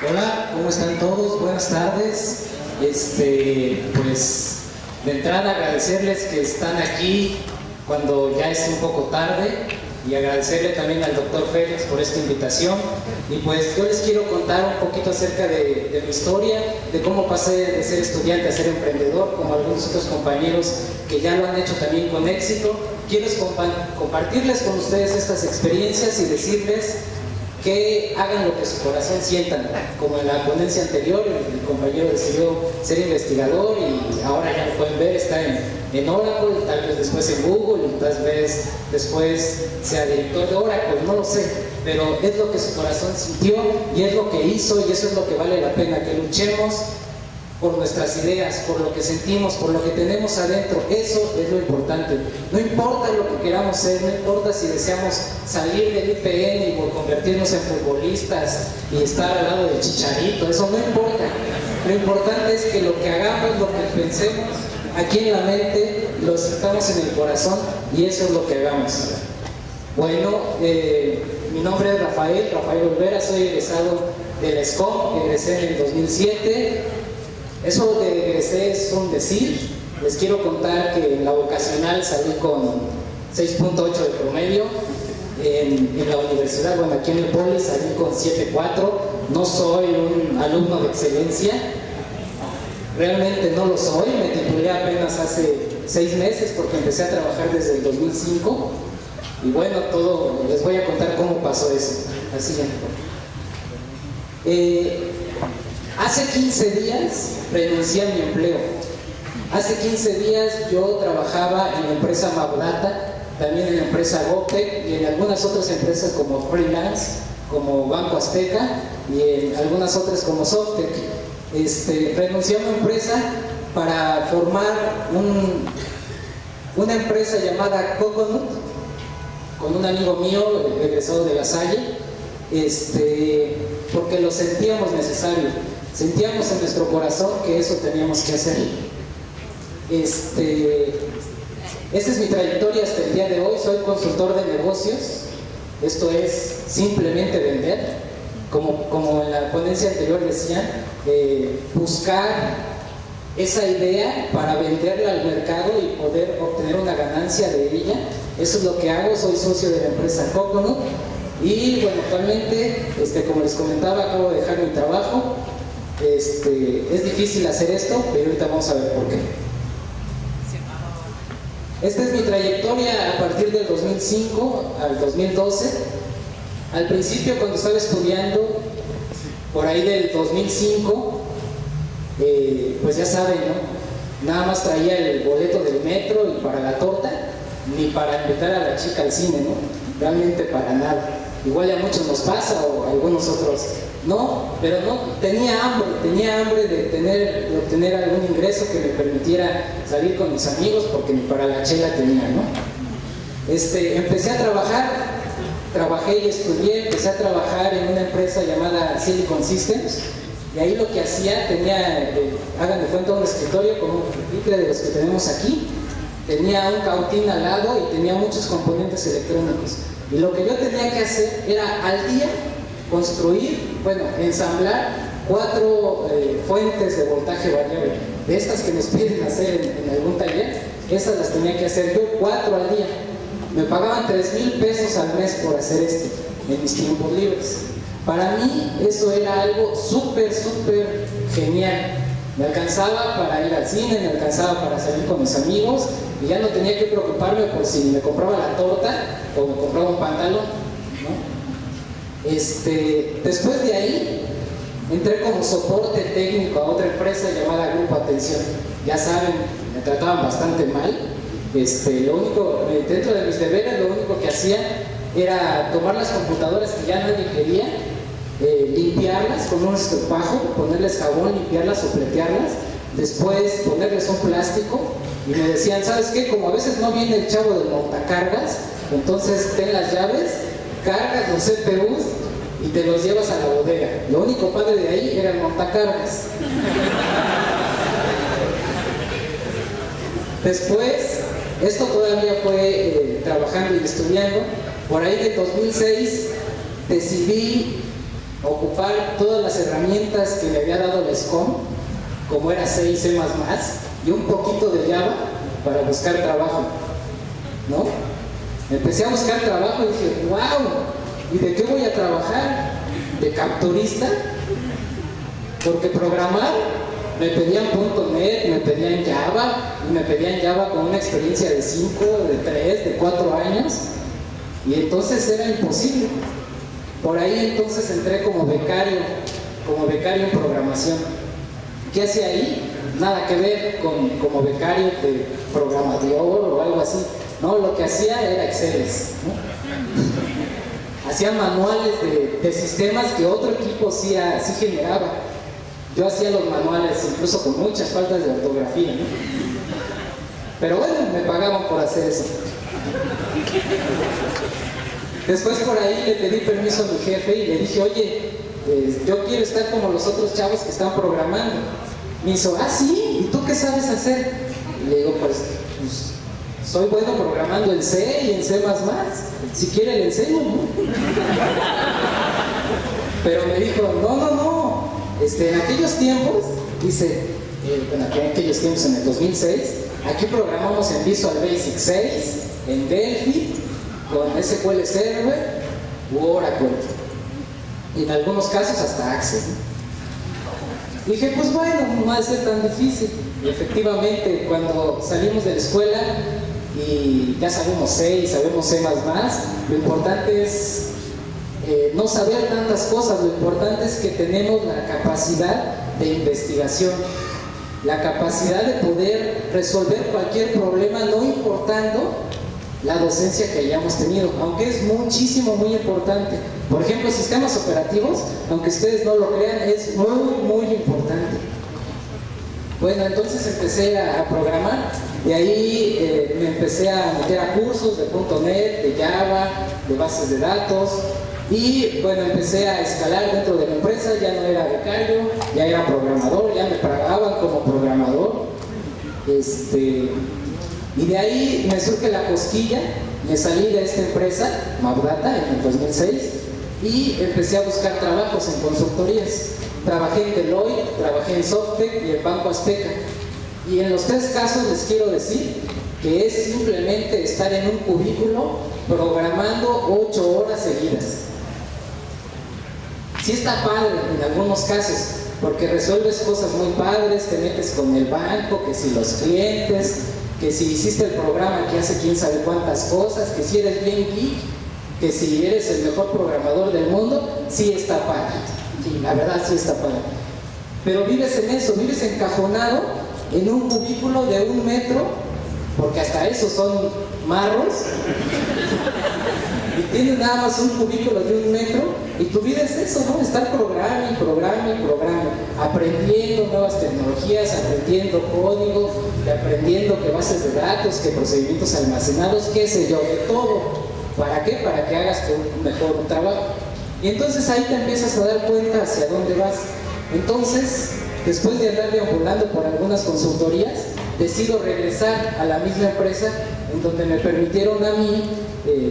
Hola, ¿cómo están todos? Buenas tardes. Pues de entrada agradecerles que están aquí cuando ya es un poco tarde y agradecerle también al doctor Félix por esta invitación. Y pues yo les quiero contar un poquito acerca de mi historia, de cómo pasé de ser estudiante a ser emprendedor, como algunos otros compañeros que ya lo han hecho también con éxito. Quiero compartirles con ustedes estas experiencias y decirles que hagan lo que su corazón sientan. Como en la ponencia anterior, el compañero decidió ser investigador y ahora ya lo pueden ver, está en Oracle, tal vez después en Google y tal vez después sea director de Oracle, no lo sé, pero es lo que su corazón sintió y es lo que hizo, y eso es lo que vale la pena, que luchemos por nuestras ideas, por lo que sentimos, por lo que tenemos adentro. Eso es lo importante. No importa lo que queramos ser, no importa si deseamos salir del IPN y por convertirnos en futbolistas y estar al lado del Chicharito, eso no importa. Lo importante es que lo que hagamos, lo que pensemos aquí en la mente, lo sintamos en el corazón, y eso es lo que hagamos. Bueno, mi nombre es Rafael Olvera, soy egresado de la SCOM, egresé en el 2007. Eso de egresé es un decir. Les quiero contar que en la vocacional salí con 6.8 de promedio. En la universidad, bueno, aquí en el Poli salí con 7.4. No soy un alumno de excelencia, realmente no lo soy. Me titulé apenas hace 6 meses porque empecé a trabajar desde el 2005. Y bueno, les voy a contar cómo pasó eso. Así hace 15 días renuncié a mi empleo. Hace 15 días yo trabajaba en la empresa Mabdata, también en la empresa Gopec y en algunas otras empresas como freelance, como Banco Azteca, y en algunas otras como Softec. Renuncié a mi empresa para formar una empresa llamada Coconut con un amigo mío egresado de La Salle, porque lo sentíamos necesario. Sentíamos en nuestro corazón que eso teníamos que hacer. Esta es mi trayectoria hasta el día de hoy. Soy consultor de negocios. Esto es simplemente vender. Como en la ponencia anterior decían, buscar esa idea para venderla al mercado y poder obtener una ganancia de ella. Eso es lo que hago. Soy socio de la empresa Coconut. Y bueno, actualmente, como les comentaba, acabo de dejar mi trabajo. Es difícil hacer esto, pero ahorita vamos a ver por qué. Esta es mi trayectoria a partir del 2005 al 2012. Al principio, cuando estaba estudiando, por ahí del 2005, pues ya saben, ¿no? Nada más traía el boleto del metro y para la torta, ni para invitar a la chica al cine, ¿no? Realmente para nada. Igual a muchos nos pasa, o a algunos otros no, pero no, tenía hambre de obtener algún ingreso que me permitiera salir con mis amigos, porque ni para la chela tenía, ¿no? Empecé a trabajar, trabajé y estudié, empecé a trabajar en una empresa llamada Silicon Systems, y ahí lo que hacía, hagan de cuenta, un escritorio con un pupitre de los que tenemos aquí, tenía un cautín al lado y tenía muchos componentes electrónicos. Y lo que yo tenía que hacer era al día ensamblar 4 fuentes de voltaje variable. De estas que nos piden hacer en algún taller, esas las tenía que hacer yo 4 al día. Me pagaban 3,000 pesos al mes por hacer esto en mis tiempos libres. Para mí eso era algo súper genial. Me alcanzaba para ir al cine, me alcanzaba para salir con mis amigos, y ya no tenía que preocuparme por si me compraba la torta o me compraba un pantalón, ¿no? Después de ahí entré como soporte técnico a otra empresa llamada Grupo Atención. Ya saben, me trataban bastante mal. Lo único, dentro de mis deberes, lo único que hacía era tomar las computadoras que ya nadie quería, limpiarlas con un estropajo, ponerles jabón, limpiarlas, sopletearlas, después ponerles un plástico, y me decían, ¿sabes qué? Como a veces no viene el chavo del montacargas, entonces ten las llaves, cargas los CPUs y te los llevas a la bodega. Lo único padre de ahí era el montacargas. Después, esto todavía fue trabajando y estudiando. Por ahí de 2006 decidí ocupar todas las herramientas que me había dado la SCOM, como era C y C++, y un poquito de Java para buscar trabajo, ¿no? Empecé a buscar trabajo y dije, wow, ¿y de qué voy a trabajar? ¿De capturista? Porque programar, me pedían .NET, me pedían Java, y me pedían Java con una experiencia de 5, de 3, de 4 años, y entonces era imposible. Por ahí entonces entré como becario en programación. ¿Qué hacía ahí? Nada que ver como becario de programador o algo así. No, lo que hacía era Exceles, ¿no? Hacía manuales de sistemas que otro equipo sí generaba. Yo hacía los manuales incluso con muchas faltas de ortografía, ¿no? Pero bueno, me pagaban por hacer eso. Después por ahí le pedí permiso a mi jefe y le dije, oye, yo quiero estar como los otros chavos que están programando. Me hizo, ah, sí, ¿y tú qué sabes hacer? Y le digo, pues soy bueno programando en C y en C++. Si quiere le enseño, ¿no? Pero me dijo, no. En aquellos tiempos, dice, en aquellos tiempos, en el 2006, aquí programamos en Visual Basic 6, en Delphi, con SQL Server u Oracle. Y en algunos casos hasta Access, ¿no? Dije, pues bueno, no va a ser tan difícil. Y efectivamente, cuando salimos de la escuela y ya sabemos C y sabemos C++, lo importante es no saber tantas cosas, lo importante es que tenemos la capacidad de investigación, la capacidad de poder resolver cualquier problema, no importando la docencia que hayamos tenido, aunque es muy importante. Por ejemplo, sistemas operativos, aunque ustedes no lo crean, es muy importante. Bueno, entonces empecé a programar, y ahí me empecé a meter a cursos de .NET, de Java, de bases de datos, y bueno, empecé a escalar dentro de la empresa. Ya no era becario, ya era programador, ya me pagaban como programador. Y de ahí me surge la cosquilla, me salí de esta empresa, Mapdata, en el 2006, y empecé a buscar trabajos en consultorías. Trabajé en Deloitte, trabajé en Softec y en Banco Azteca. Y en los tres casos les quiero decir que es simplemente estar en un cubículo programando 8 horas seguidas. Sí está padre en algunos casos, porque resuelves cosas muy padres, te metes con el banco, que si los clientes, que si hiciste el programa que hace quién sabe cuántas cosas, que si eres bien geek, que si eres el mejor programador del mundo, sí está padre. Sí, la verdad sí está padre. Pero vives en eso, vives encajonado en un cubículo de 1 metro, porque hasta eso son marros, y tienes nada más un cubículo de 1 metro, y tu vida es eso, ¿no? Estar programa, aprendiendo nuevas tecnologías, aprendiendo código, aprendiendo que bases de datos, que procedimientos almacenados, qué sé yo, de todo. ¿Para qué? Para que hagas un mejor trabajo. Y entonces ahí te empiezas a dar cuenta hacia dónde vas. Entonces, después de andar deambulando por algunas consultorías, decido regresar a la misma empresa en donde me permitieron a mí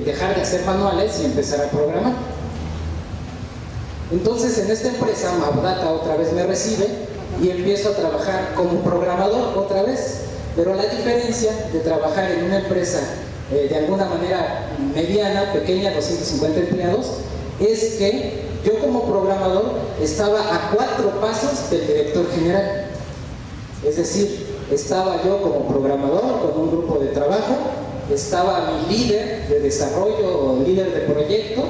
dejar de hacer manuales y empezar a programar. Entonces en esta empresa, Mapdata otra vez me recibe y empiezo a trabajar como programador otra vez. Pero la diferencia de trabajar en una empresa de alguna manera mediana, pequeña, 250 empleados, es que yo como programador estaba a 4 pasos del director general. Es decir, estaba yo como programador con un grupo de trabajo, estaba mi líder de desarrollo o líder de proyecto,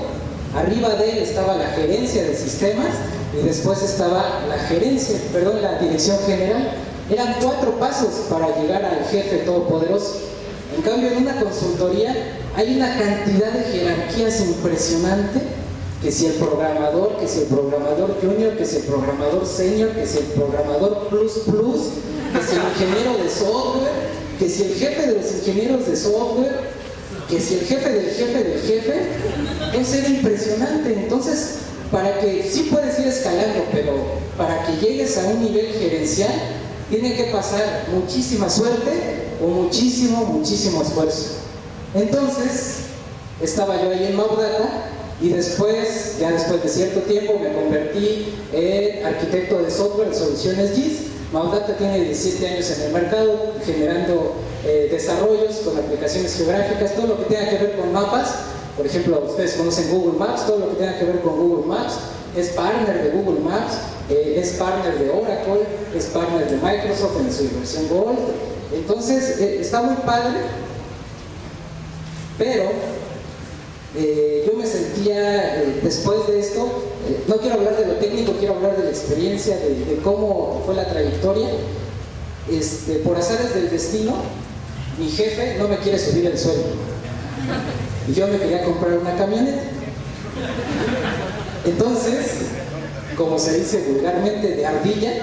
arriba de él estaba la gerencia de sistemas y después estaba la dirección general. Eran 4 pasos para llegar al jefe todopoderoso. En cambio, en una consultoría hay una cantidad de jerarquías impresionante, que si el programador junior, que si el programador senior, que si el programador plus, que si el ingeniero de software, que si el jefe de los ingenieros de software, que si el jefe del jefe del jefe. Eso era impresionante. Entonces, para que sí puedes ir escalando, pero para que llegues a un nivel gerencial, tiene que pasar muchísima suerte o muchísimo esfuerzo. Entonces, estaba yo ahí en Mapdata Y después, ya después de cierto tiempo, me convertí en arquitecto de software de soluciones GIS. Maudata tiene 17 años en el mercado, generando desarrollos con aplicaciones geográficas, todo lo que tenga que ver con mapas. Por ejemplo, ustedes conocen Google Maps, todo lo que tenga que ver con Google Maps. Es partner de Google Maps, es partner de Oracle, es partner de Microsoft en su versión Gold. Entonces, está muy padre, pero yo me sentía, después de esto, no quiero hablar de lo técnico, quiero hablar de la experiencia, de cómo fue la trayectoria. Por azares del destino, mi jefe no me quiere subir el sueldo. Y yo me quería comprar una camioneta. Entonces, como se dice vulgarmente, de ardilla,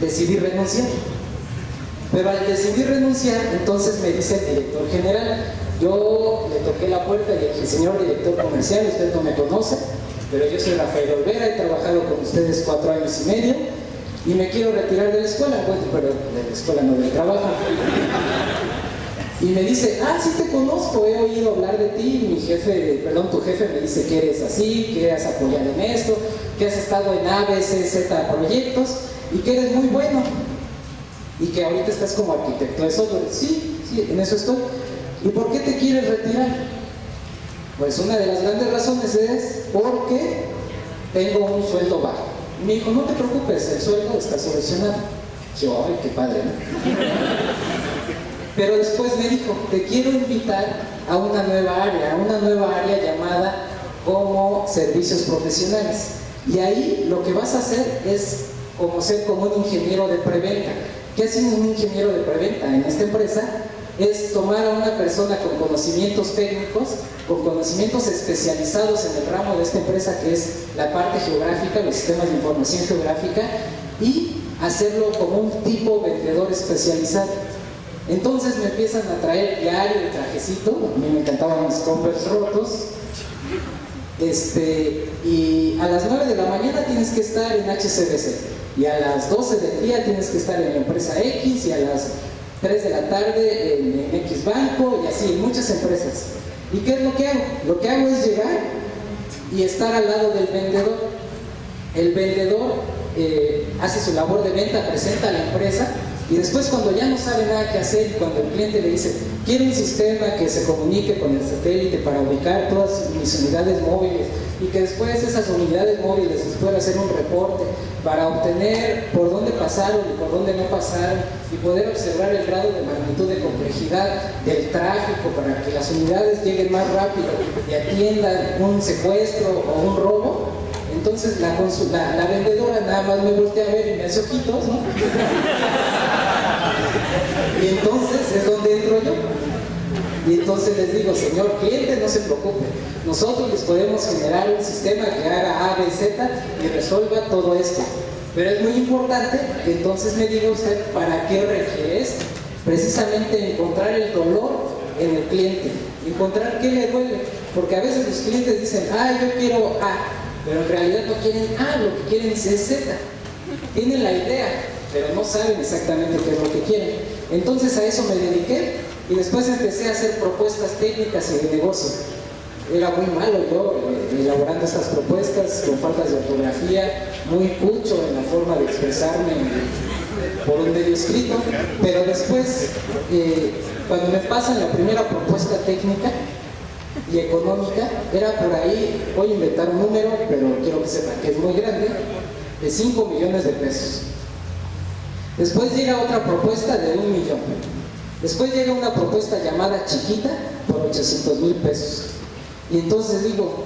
decidí renunciar. Pero al decidir renunciar, entonces me dice el director general, yo le toqué la puerta y le dije, señor director comercial, usted no me conoce, pero yo soy Rafael Olvera, he trabajado con ustedes 4 años y medio y me quiero retirar de la escuela, bueno, pero de la escuela no, del trabajo. Y me dice, sí te conozco, he oído hablar de ti, mi jefe, perdón, tu jefe me dice que eres así, que has apoyado en esto, que has estado en A, B, C, Z proyectos y que eres muy bueno. Y que ahorita estás como arquitecto de software. Sí, en eso estoy. ¿Y por qué te quieres retirar? Pues una de las grandes razones es porque tengo un sueldo bajo. Y me dijo, no te preocupes, el sueldo está solucionado. Yo, ay, qué padre, ¿no? Pero después me dijo, te quiero invitar a una nueva área llamada como servicios profesionales. Y ahí lo que vas a hacer es como ser como un ingeniero de preventa. ¿Qué hace un ingeniero de preventa en esta empresa? Es tomar a una persona con conocimientos técnicos, con conocimientos especializados en el ramo de esta empresa, que es la parte geográfica, los sistemas de información geográfica, y hacerlo como un tipo vendedor especializado. Entonces me empiezan a traer diario el trajecito, a mí me encantaban mis Converse rotos, y a las 9 de la mañana tienes que estar en HCBC, y a las 12 del día tienes que estar en la empresa X, y a las 3 de la tarde en X banco, y así, en muchas empresas. ¿Y qué es lo que hago? Lo que hago es llegar y estar al lado del vendedor. El vendedor hace su labor de venta, presenta a la empresa, y después cuando ya no sabe nada que hacer, y cuando el cliente le dice, quiero un sistema que se comunique con el satélite para ubicar todas mis unidades móviles, y que después esas unidades móviles les pueda hacer un reporte para obtener por dónde pasaron y por dónde no pasaron, y poder observar el grado de magnitud de complejidad del tráfico para que las unidades lleguen más rápido y atiendan un secuestro o un robo. Entonces la vendedora nada más me voltea a ver y me hace ojitos, ¿no? Y entonces es donde entro yo. Y entonces les digo, señor cliente, no se preocupe, nosotros les podemos generar un sistema que haga A, B, Z y resuelva todo esto. Pero es muy importante que entonces me diga usted para qué requiere esto. Precisamente encontrar el dolor en el cliente, encontrar qué le duele. Porque a veces los clientes dicen, yo quiero A, pero en realidad no quieren A, lo que quieren es Z. Tienen la idea, pero no saben exactamente qué es lo que quieren. Entonces a eso me dediqué y después empecé a hacer propuestas técnicas y de negocio. Era muy malo yo elaborando estas propuestas con faltas de ortografía, muy cucho en la forma de expresarme por un medio escrito, pero después cuando me pasan la primera propuesta técnica y económica, era por ahí, voy a inventar un número, pero quiero que sepan que es muy grande, de 5 millones de pesos. Después llega otra propuesta de 1 millón. Después llega una propuesta llamada chiquita por 800,000 pesos. Y entonces digo,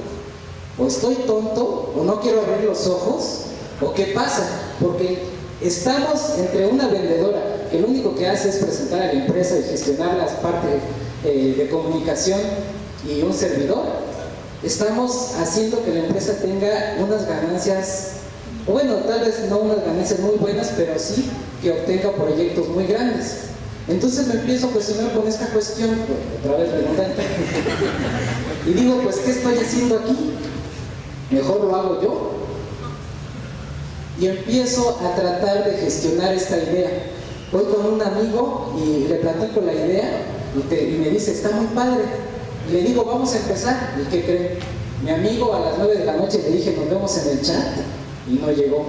o estoy tonto, o no quiero abrir los ojos, o qué pasa, porque estamos entre una vendedora que lo único que hace es presentar a la empresa y gestionar las partes de comunicación y un servidor. Estamos haciendo que la empresa tenga unas ganancias, bueno, tal vez no unas ganancias muy buenas, pero sí que obtenga proyectos muy grandes. Entonces me empiezo a cuestionar con esta cuestión, otra vez redundante, y digo, pues, ¿qué estoy haciendo aquí? Mejor lo hago yo. Y empiezo a tratar de gestionar esta idea. Voy con un amigo y le platico la idea y me dice, está muy padre. Y le digo, vamos a empezar. ¿Y qué creen? Mi amigo a las 9 de la noche le dije, nos vemos en el chat, y no llegó.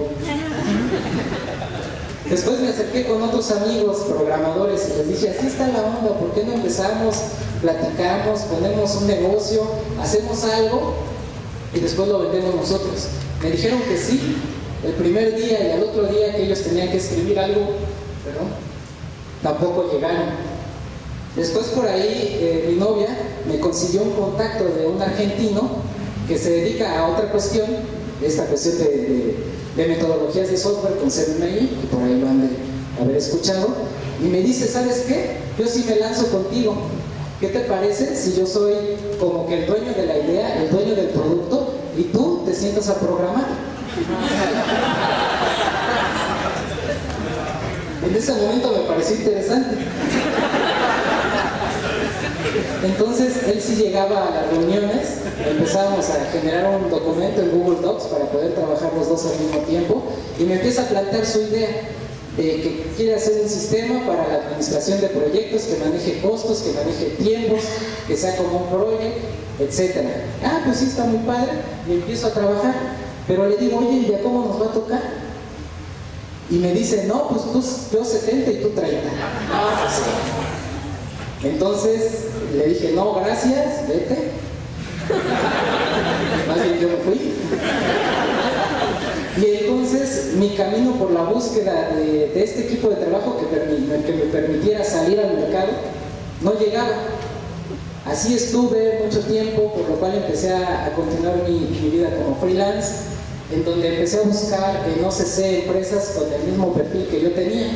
Después me acerqué con otros amigos programadores y les dije, así está la onda, ¿por qué no empezamos, platicamos, ponemos un negocio, hacemos algo y después lo vendemos nosotros? Me dijeron que sí, el primer día, y al otro día que ellos tenían que escribir algo, perdón, tampoco llegaron. Después por ahí mi novia me consiguió un contacto de un argentino que se dedica a otra cuestión, esta cuestión de metodologías de software con CMI, que por ahí lo han de haber escuchado, y me dice, ¿sabes qué? Yo sí me lanzo contigo. ¿Qué te parece si yo soy como que el dueño de la idea, el dueño del producto, y tú te sientas a programar? En ese momento me pareció interesante. Entonces él sí llegaba a las reuniones, empezábamos a generar un documento en Google Docs para poder trabajar los dos al mismo tiempo, y me empieza a plantear su idea de que quiere hacer un sistema para la administración de proyectos que maneje costos, que maneje tiempos, que sea como un proyecto, etc. Ah, pues sí, está muy padre, y empiezo a trabajar, pero le digo, oye, ¿ya cómo nos va a tocar? Y me dice, no, pues yo 70 y tú 30. Ah, pues sí. Entonces le dije, no, gracias, vete. Más bien yo me fui. Y entonces mi camino por la búsqueda de este equipo de trabajo que me permitiera salir al mercado no llegaba. Así estuve mucho tiempo, por lo cual empecé a continuar mi vida como freelance, en donde empecé a buscar en OCC empresas con el mismo perfil que yo tenía.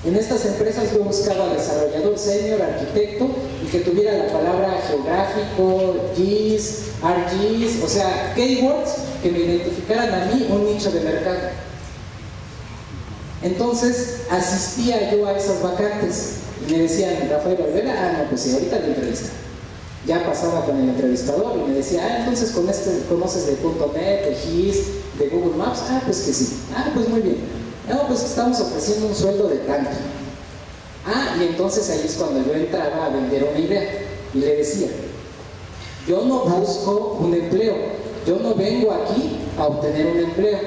En estas empresas yo buscaba desarrollador senior, arquitecto, y que tuviera la palabra geográfico, GIS, ArcGIS, o sea, keywords que me identificaran a mí un nicho de mercado. Entonces asistía yo a esas vacantes y me decían, Rafael Olvera, ah, no, pues sí, ahorita la entrevista. Ya pasaba con el entrevistador y me decía, ah, entonces con conoces de .NET, de GIS, de Google Maps, ah, pues que sí, ah, pues muy bien. No, pues estamos ofreciendo un sueldo de tanto. Ah, y entonces ahí es cuando yo entraba a vender una idea y le decía, yo no busco un empleo, yo no vengo aquí a obtener un empleo.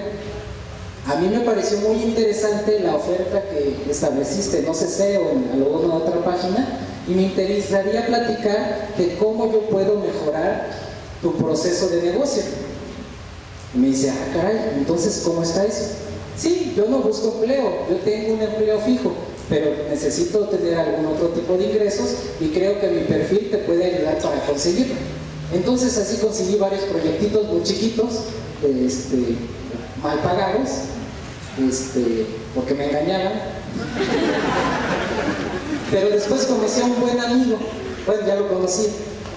A mí me pareció muy interesante la oferta que estableciste en OCC o en alguna otra página, y me interesaría platicar de cómo yo puedo mejorar tu proceso de negocio. Y me dice, ah, caray, entonces ¿cómo está eso? Sí, yo no busco empleo, yo tengo un empleo fijo, pero necesito tener algún otro tipo de ingresos y creo que mi perfil te puede ayudar para conseguirlo. Entonces así conseguí varios proyectitos muy chiquitos, mal pagados, porque me engañaban. Pero después conocí a un buen amigo, bueno, ya lo conocí,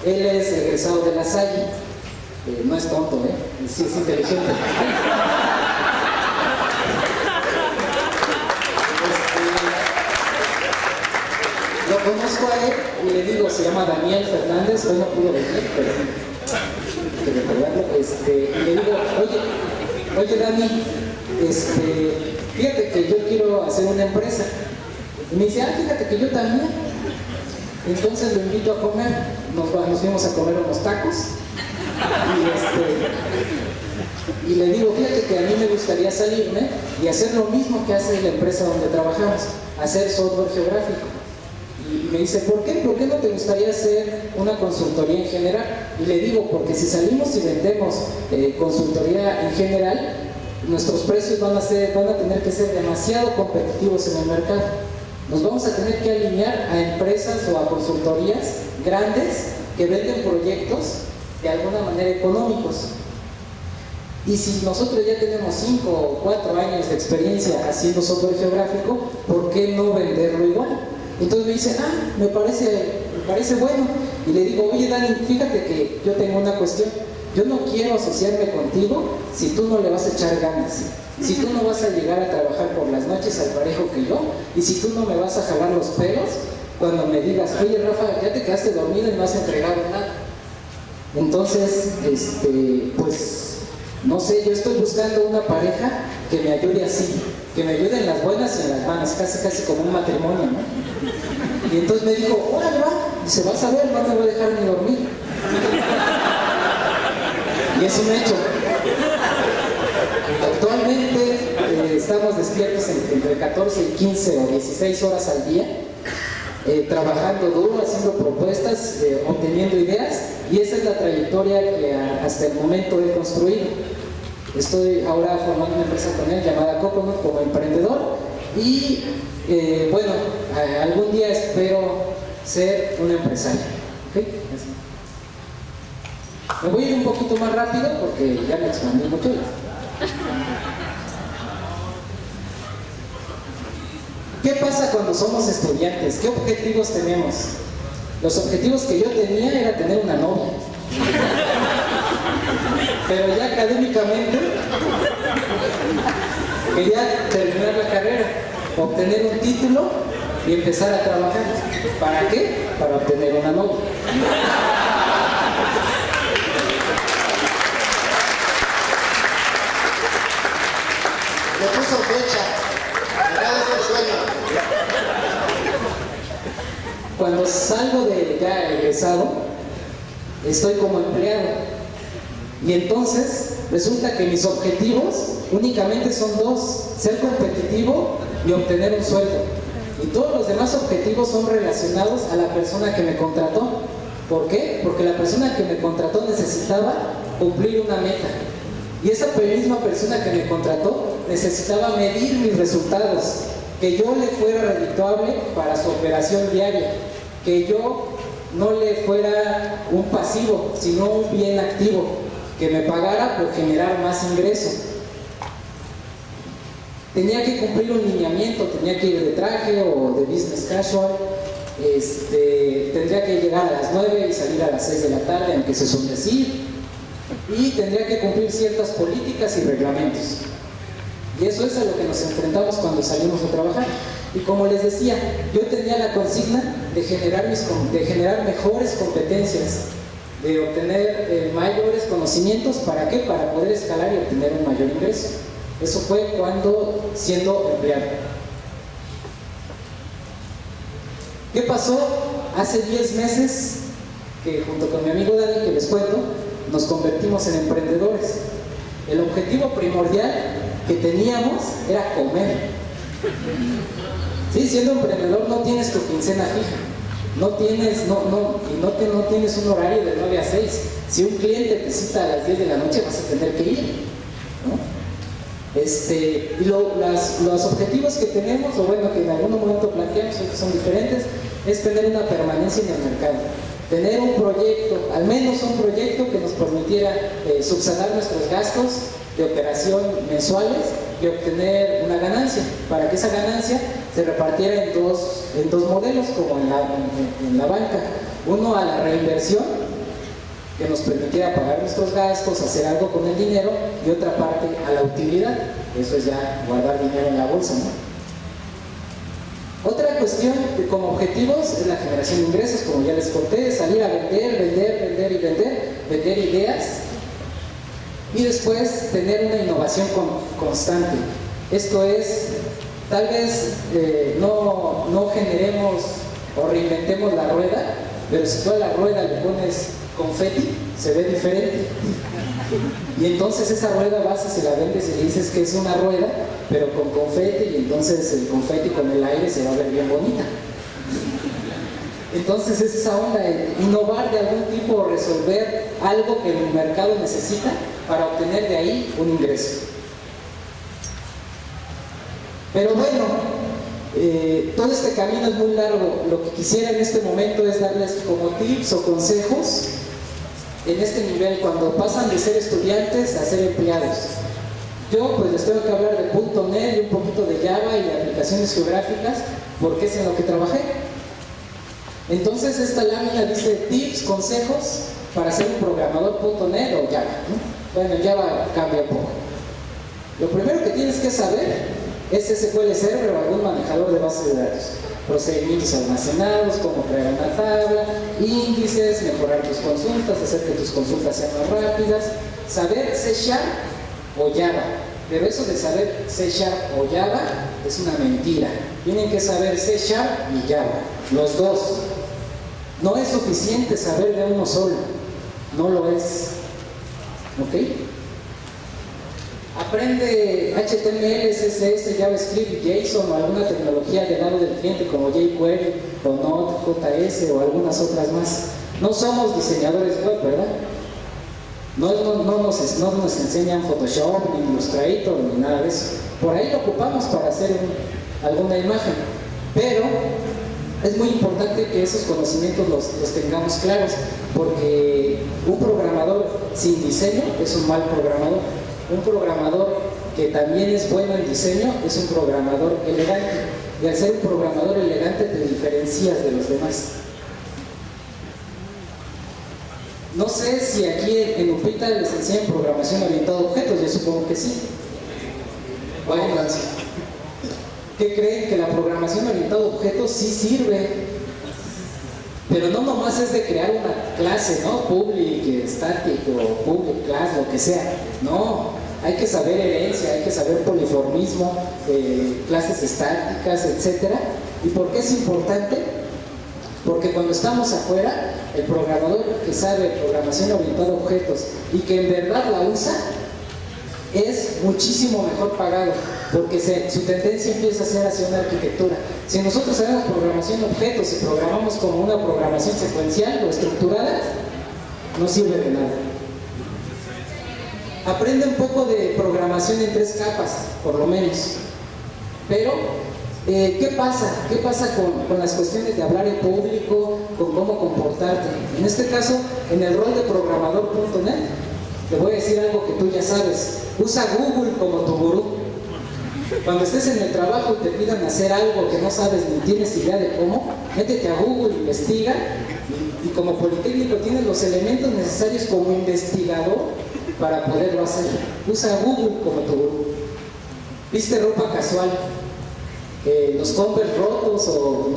él es egresado de La Salle, no es tonto, sí es inteligente. Lo conozco a él y le digo, se llama Daniel Fernández, hoy no pudo venir, pero recordarlo, y le digo, oye Dani, fíjate que yo quiero hacer una empresa. Y me dice, ah, fíjate que yo también. Entonces lo invito a comer, nos fuimos a comer unos tacos, y le digo, fíjate que a mí me gustaría salirme y hacer lo mismo que hace la empresa donde trabajamos, hacer software geográfico. Y me dice, ¿por qué? ¿Por qué no te gustaría hacer una consultoría en general? Y le digo, porque si salimos y vendemos consultoría en general, nuestros precios van a tener que ser demasiado competitivos en el mercado. Nos vamos a tener que alinear a empresas o a consultorías grandes que venden proyectos de alguna manera económicos. Y si nosotros ya tenemos 5 o 4 años de experiencia haciendo software geográfico, ¿por qué no venderlo igual? Entonces me dice, ah, me parece bueno. Y le digo, oye Dani, fíjate que yo tengo una cuestión. Yo no quiero asociarme contigo si tú no le vas a echar ganas, si tú no vas a llegar a trabajar por las noches al parejo que yo, y si tú no me vas a jalar los pelos cuando me digas, oye Rafa, ya te quedaste dormido y no has entregado nada. Entonces, pues, no sé, yo estoy buscando una pareja que me ayude así, que me ayude en las buenas y en las malas, casi como un matrimonio, ¿no? Y entonces me dijo, órale, va, Dice, vas a ver, no me voy a dejar ni dormir. Y es un hecho. Actualmente estamos despiertos entre 14 y 15 o 16 horas al día, trabajando duro, haciendo propuestas, obteniendo ideas, y esa es la trayectoria que hasta el momento he construido. Estoy ahora formando una empresa con él llamada Coconut como emprendedor y bueno, algún día espero ser un empresario. ¿Okay? Me voy a ir un poquito más rápido porque ya me expandí mucho. ¿Qué pasa cuando somos estudiantes? ¿Qué objetivos tenemos? Los objetivos que yo tenía era tener una novia. Pero ya académicamente quería terminar la carrera, obtener un título y empezar a trabajar. ¿Para qué? Para obtener una novia. Le puso fecha. Acaba de ser sueño. Cuando salgo de ya egresado, estoy como empleado. Y entonces resulta que mis objetivos únicamente son dos: ser competitivo y obtener un sueldo. Y todos los demás objetivos son relacionados a la persona que me contrató. ¿Por qué? Porque la persona que me contrató necesitaba cumplir una meta. Y esa misma persona que me contrató necesitaba medir mis resultados, que yo le fuera redituable para su operación diaria, que yo no le fuera un pasivo, sino un bien activo, que me pagara por generar más ingreso. Tenía que cumplir un lineamiento, tenía que ir de traje o de business casual, tendría que llegar a las 9 y salir a las 6 de la tarde, aunque se suele decir, y tendría que cumplir ciertas políticas y reglamentos. Y eso es a lo que nos enfrentamos cuando salimos a trabajar. Y como les decía, yo tenía la consigna de generar mejores competencias, de obtener mayores conocimientos. ¿Para qué? Para poder escalar y obtener un mayor ingreso. Eso fue cuando siendo empleado. ¿Qué pasó? Hace 10 meses que junto con mi amigo Dani, que les cuento, nos convertimos en emprendedores. El objetivo primordial que teníamos era comer. Sí, siendo emprendedor no tienes tu quincena fija, no tienes un horario de 9 a 6. Si un cliente te cita a las 10 de la noche vas a tener que ir, ¿no? Los objetivos que tenemos, o bueno, que en algún momento planteamos, que son diferentes, es tener una permanencia en el mercado, tener un proyecto, al menos un proyecto que nos permitiera subsanar nuestros gastos de operación mensuales y obtener una ganancia, para que esa ganancia se repartiera en dos modelos, como en la banca: uno a la reinversión, que nos permitiera pagar nuestros gastos, hacer algo con el dinero, y otra parte a la utilidad. Eso es ya guardar dinero en la bolsa, ¿no? Otra cuestión como objetivos es la generación de ingresos, como ya les conté, salir a vender ideas, y después tener una innovación constante. Esto es, tal vez no generemos o reinventemos la rueda, pero si tú a la rueda le pones confeti, se ve diferente. Y entonces esa rueda vas y se la vendes y le dices que es una rueda, pero con confeti, y entonces el confeti con el aire se va a ver bien bonita. Entonces es esa onda, innovar de algún tipo o resolver algo que el mercado necesita para obtener de ahí un ingreso. Pero bueno, todo este camino es muy largo. Lo que quisiera en este momento es darles como tips o consejos en este nivel, cuando pasan de ser estudiantes a ser empleados. Yo pues les tengo que hablar de .NET y un poquito de Java y de aplicaciones geográficas, porque es en lo que trabajé. Entonces esta lámina dice tips, consejos para ser un programador .NET o Java, ¿no? Bueno, Java cambia un poco. Lo primero que tienes que saber es SQL Server o algún manejador de base de datos, procedimientos almacenados, cómo crear una tabla, índices, mejorar tus consultas, hacer que tus consultas sean más rápidas, saber C# o Java. Pero eso de saber C# o Java es una mentira. Tienen que saber C# y Java, los dos. No es suficiente saber de uno solo, no lo es. ¿Ok? Aprende HTML, CSS, JavaScript, JSON o alguna tecnología del lado del cliente como jQuery o Node, JS o algunas otras más. No somos diseñadores web, ¿verdad? No nos enseñan Photoshop, ni Illustrator, ni nada de eso. Por ahí lo ocupamos para hacer alguna imagen, pero es muy importante que esos conocimientos los tengamos claros, porque un programador sin diseño es un mal programador. Un programador que también es bueno en diseño es un programador elegante, y al ser un programador elegante te diferencias de los demás. No sé si aquí en UPITA les enseñan programación orientada a objetos, yo supongo que sí. Bueno, ¿qué creen? Que la programación orientada a objetos sí sirve, pero no nomás es de crear una clase, ¿no? Public, static o public class, lo que sea. No, hay que saber herencia, hay que saber poliformismo, clases estáticas, etc. ¿Y por qué es importante? Porque cuando estamos afuera, el programador que sabe programación orientada a objetos y que en verdad la usa, es muchísimo mejor pagado, porque su tendencia empieza a ser hacia una arquitectura. Si nosotros sabemos programación de objetos y programamos como una programación secuencial o estructurada, no sirve de nada. Aprende un poco de programación en 3 capas, por lo menos. Pero, ¿qué pasa? ¿Qué pasa con las cuestiones de hablar en público, con cómo comportarte? En este caso, en el rol de programador.net, te voy a decir algo que tú ya sabes. Usa Google como tu gurú. Cuando estés en el trabajo y te pidan hacer algo que no sabes ni tienes idea de cómo, métete a Google, investiga, y como Politécnico tienes los elementos necesarios como investigador para poderlo hacer. Usa Google como tu gurú. ¿Viste ropa casual? Los Converse rotos o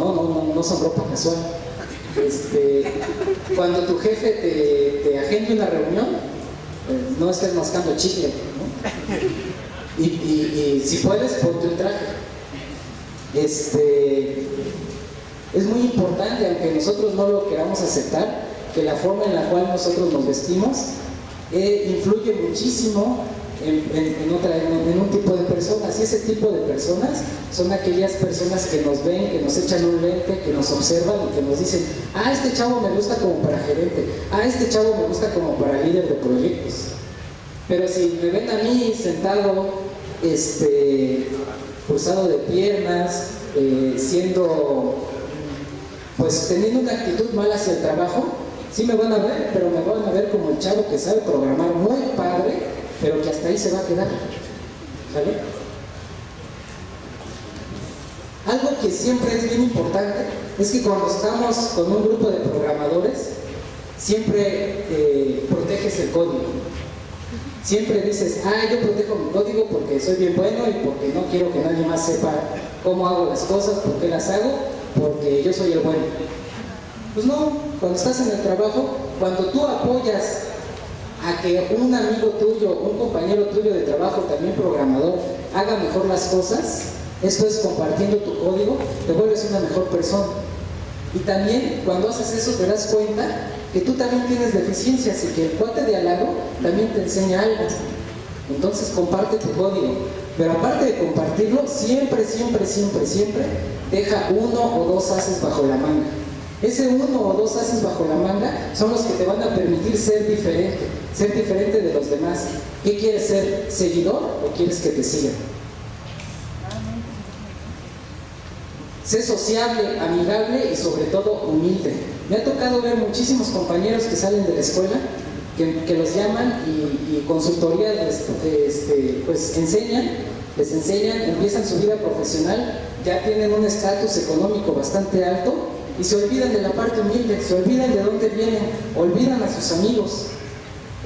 no son ropa casual. Cuando tu jefe te agende una reunión, no estés mascando chicle, ¿no? Y si puedes, ponte un traje. Es muy importante, aunque nosotros no lo queramos aceptar, que la forma en la cual nosotros nos vestimos influye muchísimo en un tipo de personas, y ese tipo de personas son aquellas personas que nos ven, que nos echan un lente, que nos observan y que nos dicen: ah, este chavo me gusta como para gerente, ah, este chavo me gusta como para líder de proyectos. Pero si me ven a mí sentado, cruzado de piernas, teniendo una actitud mala hacia el trabajo, sí me van a ver, pero me van a ver como el chavo que sabe programar muy padre, pero que hasta ahí se va a quedar. ¿Sale? Algo que siempre es bien importante es que cuando estamos con un grupo de programadores, siempre proteges el código. Siempre dices: ah, yo protejo mi código porque soy bien bueno y porque no quiero que nadie más sepa cómo hago las cosas, por qué las hago, porque yo soy el bueno. Pues no, cuando estás en el trabajo, cuando tú apoyas a que un amigo tuyo, un compañero tuyo de trabajo, también programador, haga mejor las cosas, esto es compartiendo tu código, te vuelves una mejor persona. Y también cuando haces eso te das cuenta que tú también tienes deficiencias y que el cuate de al lado también te enseña algo. Entonces comparte tu código, pero aparte de compartirlo, siempre deja 1 o 2 ases bajo la manga. Ese 1 o 2 ases bajo la manga son los que te van a permitir ser diferente de los demás. ¿Qué quieres ser? ¿Seguidor o quieres que te sigan? Sé sociable, amigable y sobre todo humilde. Me ha tocado ver muchísimos compañeros que salen de la escuela, que los llaman y consultoría pues les enseñan, empiezan su vida profesional, ya tienen un estatus económico bastante alto y se olvidan de la parte humilde, se olvidan de dónde vienen, olvidan a sus amigos,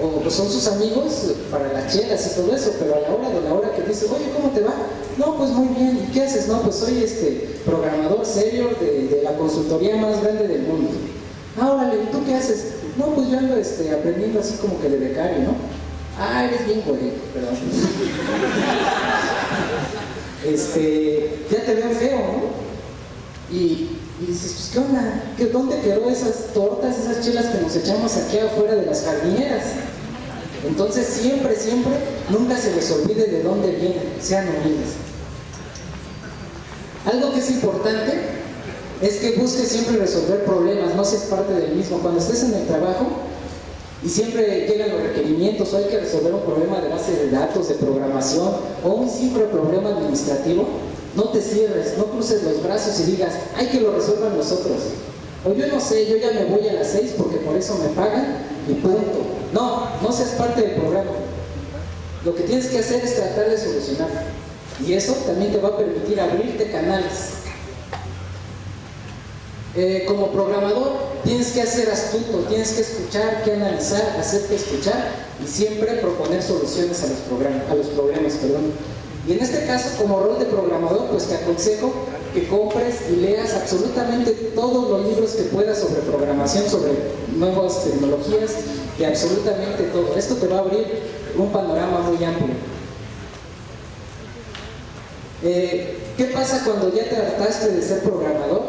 o pues son sus amigos para las chelas y todo eso, pero a la hora que dice: oye, ¿cómo te va? No, pues muy bien. ¿Y qué haces? No, pues soy programador serio de la consultoría más grande del mundo. Ah, órale, ¿y tú qué haces? No, pues yo ando aprendiendo así como que de becario, ¿no? Ah, eres bien güey, perdón. Ya te ven feo, ¿no? Y Y dices, pues, ¿qué onda? ¿Dónde quedó esas tortas, esas chelas que nos echamos aquí afuera de las jardineras? Entonces, siempre, nunca se les olvide de dónde vienen, sean humildes. Algo que es importante es que busques siempre resolver problemas, no seas parte del mismo. Cuando estés en el trabajo y siempre llegan los requerimientos o hay que resolver un problema de base de datos, de programación o un simple problema administrativo, no te cierres, no cruces los brazos y digas, hay que lo resuelvan nosotros. O yo no sé, yo ya me voy a las 6 porque por eso me pagan y punto. No seas parte del programa. Lo que tienes que hacer es tratar de solucionar. Y eso también te va a permitir abrirte canales. Como programador tienes que ser astuto, tienes que escuchar, que analizar, hacerte escuchar y siempre proponer soluciones a los problemas. Y en este caso, como rol de programador, pues te aconsejo que compres y leas absolutamente todos los libros que puedas sobre programación, sobre nuevas tecnologías y absolutamente todo. Esto te va a abrir un panorama muy amplio. ¿Qué pasa cuando ya te hartaste de ser programador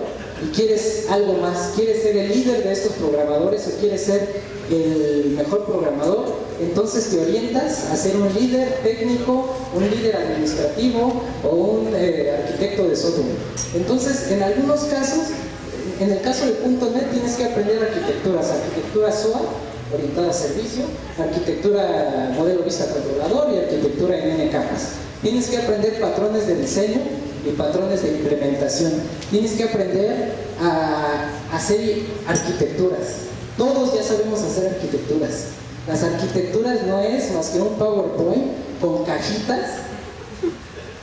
y quieres algo más? ¿Quieres ser el líder de estos programadores o quieres ser el mejor programador? Entonces te orientas a ser un líder técnico, un líder administrativo o un arquitecto de software. Entonces, en algunos casos, en el caso de .NET tienes que aprender arquitectura SOA, orientada a servicio, arquitectura modelo vista controlador y arquitectura en N capas. Tienes que aprender patrones de diseño y patrones de implementación. Tienes que aprender a hacer arquitecturas. Todos ya sabemos hacer arquitecturas. Las arquitecturas no es más que un PowerPoint con cajitas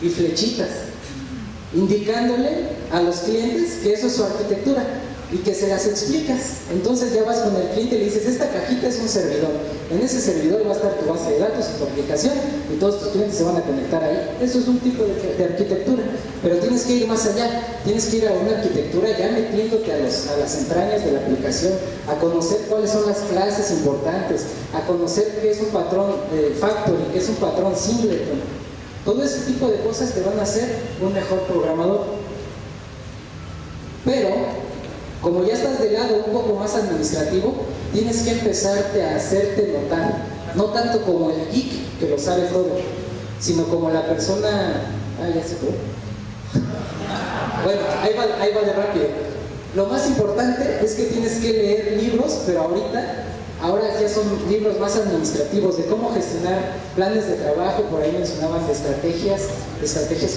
y flechitas, indicándole a los clientes que eso es su arquitectura y que se las explicas. Entonces ya vas con el cliente y le dices, esta cajita es un servidor, en ese servidor va a estar tu base de datos y tu aplicación y todos tus clientes se van a conectar ahí. Eso es un tipo de arquitectura, pero tienes que ir más allá, tienes que ir a una arquitectura ya metiéndote a las entrañas de la aplicación, a conocer cuáles son las clases importantes, a conocer qué es un patrón factory, qué es un patrón singleton. Todo ese tipo de cosas te van a hacer un mejor programador. Pero como ya estás del lado un poco más administrativo, tienes que empezarte a hacerte notar, no tanto como el geek que lo sabe todo, sino como la persona... ya se fue. Bueno, ahí va de rápido. Lo más importante es que tienes que leer libros, pero ahora ya son libros más administrativos de cómo gestionar planes de trabajo, por ahí mencionaban de estrategias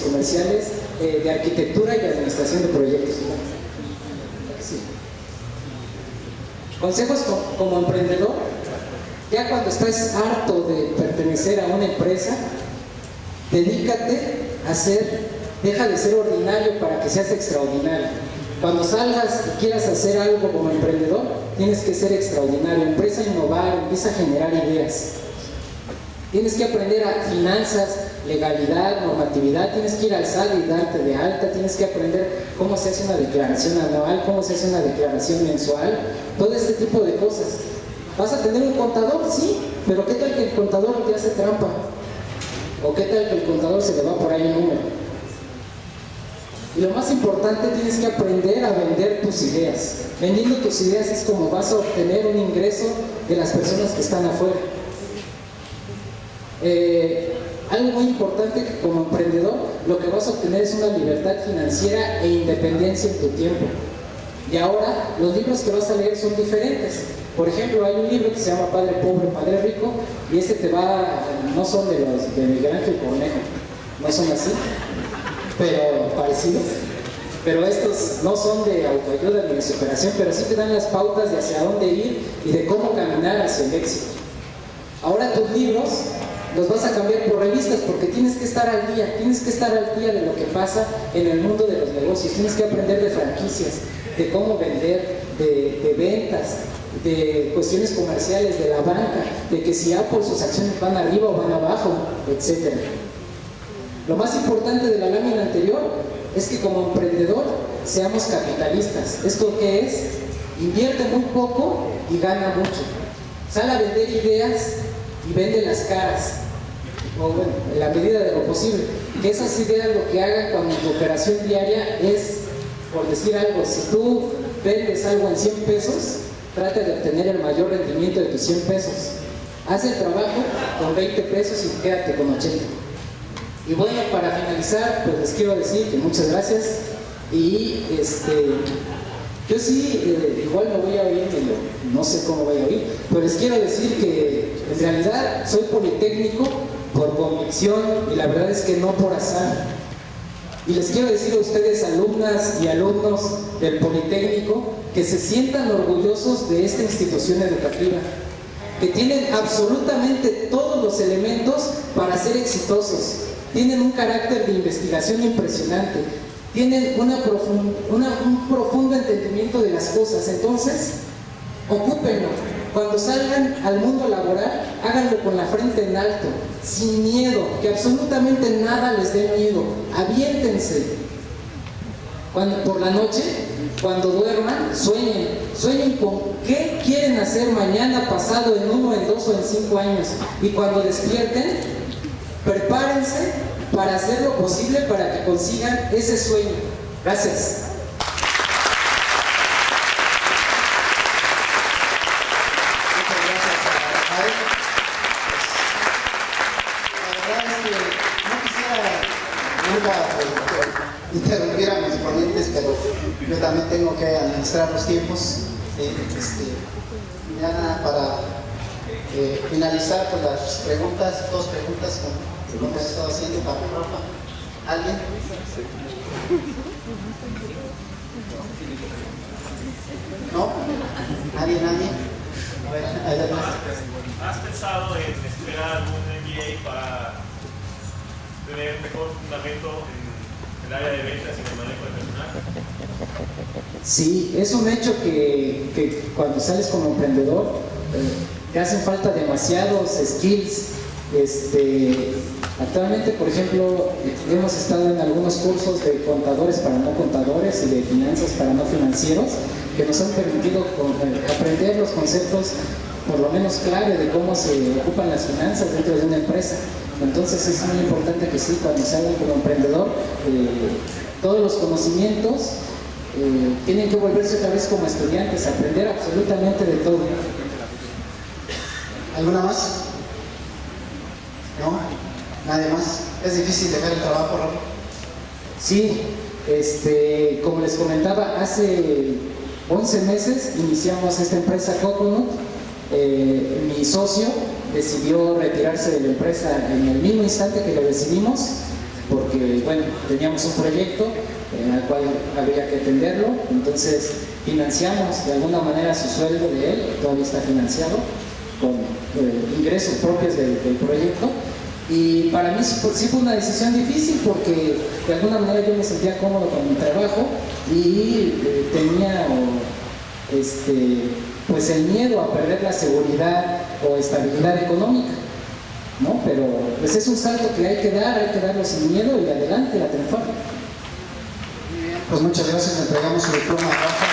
comerciales, de arquitectura y de administración de proyectos. Sí. Consejos como emprendedor: ya cuando estés harto de pertenecer a una empresa, dedícate deja de ser ordinario para que seas extraordinario. Cuando salgas y quieras hacer algo como emprendedor, tienes que ser extraordinario. Empieza a innovar, empieza a generar ideas. Tienes que aprender a finanzas, legalidad, normatividad, tienes que ir al SAT y darte de alta, tienes que aprender cómo se hace una declaración anual, cómo se hace una declaración mensual, todo este tipo de cosas. ¿Vas a tener un contador? Sí, pero ¿qué tal que el contador te hace trampa? ¿O qué tal que el contador se le va por ahí el número? Y lo más importante, tienes que aprender a vender tus ideas. Vendiendo tus ideas es como vas a obtener un ingreso de las personas que están afuera. Algo muy importante, que como emprendedor lo que vas a obtener es una libertad financiera e independencia en tu tiempo. Y ahora los libros que vas a leer son diferentes. Por ejemplo, hay un libro que se llama Padre Pobre, Padre Rico, y ese no son de los de Miguel Ángel Cornejo, no son así, pero parecidos. Pero estos no son de autoayuda ni de superación, pero sí te dan las pautas de hacia dónde ir y de cómo caminar hacia el éxito. Ahora tus libros los vas a cambiar por revistas, porque tienes que estar al día de lo que pasa en el mundo de los negocios, tienes que aprender de franquicias, de cómo vender, de ventas, de cuestiones comerciales, de la banca, de que si Apple sus acciones van arriba o van abajo, etc. Lo más importante de la lámina anterior es que como emprendedor seamos capitalistas. ¿Esto qué es? Invierte muy poco y gana mucho. Sal a vender ideas y vende las caras, o bueno, en la medida de lo posible. Que esas ideas lo que hagan cuando tu operación diaria es por decir algo, si tú vendes algo en 100 pesos, trata de obtener el mayor rendimiento de tus 100 pesos. Haz el trabajo con 20 pesos y quédate con 80. Y bueno, para finalizar, pues les quiero decir que muchas gracias. Y yo sí, igual me voy a oír, no sé cómo voy a oír, pero les quiero decir que en realidad soy politécnico por convicción y la verdad es que no por azar. Y les quiero decir a ustedes, alumnas y alumnos del Politécnico, que se sientan orgullosos de esta institución educativa, que tienen absolutamente todos los elementos para ser exitosos. Tienen un carácter de investigación impresionante, tienen un profundo entendimiento de las cosas. Entonces, ocúpenlo. Cuando salgan al mundo laboral, háganlo con la frente en alto, sin miedo, que absolutamente nada les dé miedo. Aviéntense. Por la noche, cuando duerman, sueñen con qué quieren hacer mañana, pasado, en 1, en 2 o en 5 años. Y cuando despierten, prepárense para hacer lo posible para que consigan ese sueño. Gracias. Interrumpir a mis ponentes, pero yo también tengo que administrar los tiempos. Ya nada, para finalizar con las preguntas, 2 preguntas como hemos estado haciendo para Rafa. ¿Alguien? ¿No? ¿Nadie? A ver, adelante. ¿Has pensado en esperar algún MBA para tener mejor fundamento en el área de ventas y en el manejo de personal? Sí, es un hecho que cuando sales como emprendedor te hacen falta demasiados skills. Actualmente, por ejemplo, hemos estado en algunos cursos de contadores para no contadores y de finanzas para no financieros, que nos han permitido aprender los conceptos por lo menos clave de cómo se ocupan las finanzas dentro de una empresa. Entonces es muy importante que sí, cuando salgan como emprendedor, todos los conocimientos tienen que volverse otra vez como estudiantes, aprender absolutamente de todo. ¿Alguna más? ¿No? ¿Nadie más? ¿Es difícil dejar el trabajo, Rafa? Sí, como les comentaba, hace 11 meses iniciamos esta empresa Coconut. Mi socio decidió retirarse de la empresa en el mismo instante que lo decidimos, porque bueno, teníamos un proyecto al cual había que atenderlo. Entonces financiamos de alguna manera su sueldo de él, todavía está financiado con ingresos propios del proyecto. Y para mí sí fue una decisión difícil, porque de alguna manera yo me sentía cómodo con mi trabajo y tenía pues el miedo a perder la seguridad o estabilidad económica, ¿no? Pero pues es un salto que hay que darlo sin miedo y adelante a triunfar. Pues muchas gracias, le entregamos su diploma a Rafa.